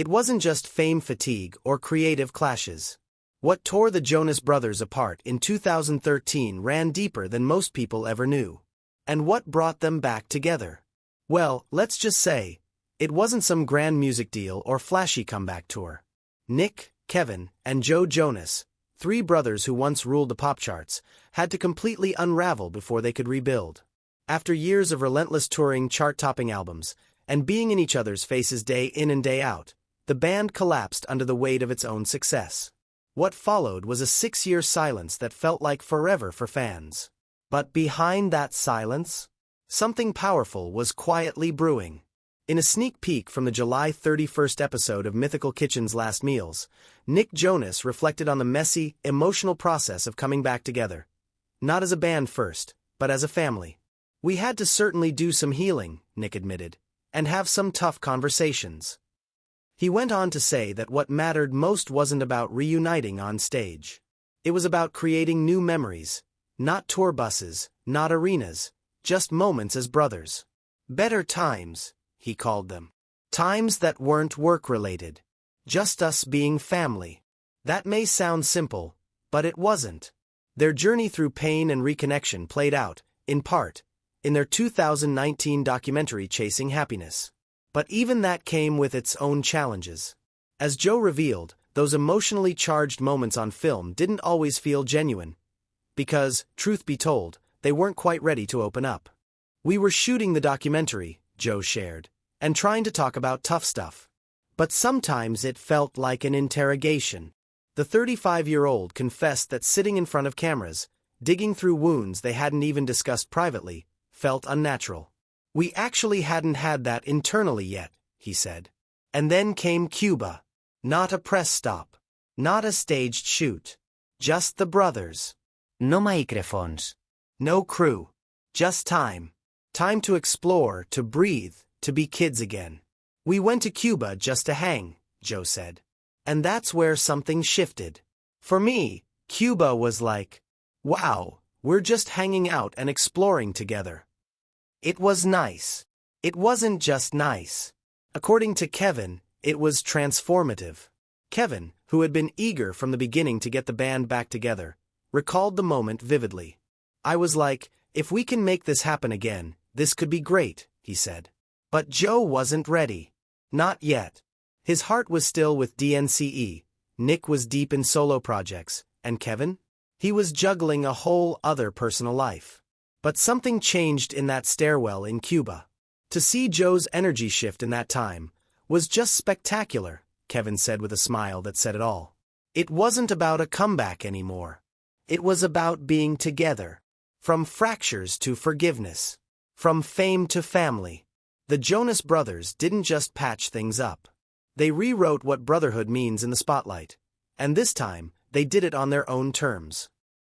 It wasn't just fame fatigue or creative clashes. What tore the Jonas Brothers apart in 2013 ran deeper than most people ever knew. And what brought them back together? Well, let's just say, it wasn't some grand music deal or flashy comeback tour. Nick, Kevin, and Joe Jonas, three brothers who once ruled the pop charts, had to completely unravel before they could rebuild. After years of relentless touring, chart-topping albums, and being in each other's faces day in and day out, the band collapsed under the weight of its own success. What followed was a 6-year silence that felt like forever for fans. But behind that silence, something powerful was quietly brewing. In a sneak peek from the July 31st episode of Mythical Kitchen's Last Meals, Nick Jonas reflected on the messy, emotional process of coming back together. Not as a band first, but as a family. "We had to certainly do some healing," Nick admitted, "and have some tough conversations." He went on to say that what mattered most wasn't about reuniting on stage. It was about creating new memories, not tour buses, not arenas, just moments as brothers. Better times, he called them. Times that weren't work-related. Just us being family. That may sound simple, but it wasn't. Their journey through pain and reconnection played out, in part, in their 2019 documentary Chasing Happiness. But even that came with its own challenges. As Joe revealed, those emotionally charged moments on film didn't always feel genuine. Because, truth be told, they weren't quite ready to open up. "We were shooting the documentary," Joe shared, "and trying to talk about tough stuff. But sometimes it felt like an interrogation." The 35-year-old confessed that sitting in front of cameras, digging through wounds they hadn't even discussed privately, felt unnatural. "We actually hadn't had that internally yet," he said. And then came Cuba. Not a press stop. Not a staged shoot. Just the brothers. No microphones. No crew. Just time. Time to explore, to breathe, to be kids again. "We went to Cuba just to hang," Joe said. And that's where something shifted. For me, Cuba was like, wow, we're just hanging out and exploring together. It was nice. It wasn't just nice. According to Kevin, it was transformative. Kevin, who had been eager from the beginning to get the band back together, recalled the moment vividly. "I was like, if we can make this happen again, this could be great," he said. But Joe wasn't ready. Not yet. His heart was still with DNCE, Nick was deep in solo projects, and Kevin? He was juggling a whole other personal life. But something changed in that stairwell in Cuba. To see Joe's energy shift in that time was just spectacular, Kevin said with a smile that said it all. It wasn't about a comeback anymore. It was about being together. From fractures to forgiveness. From fame to family. The Jonas Brothers didn't just patch things up. They rewrote what brotherhood means in the spotlight. And this time, they did it on their own terms.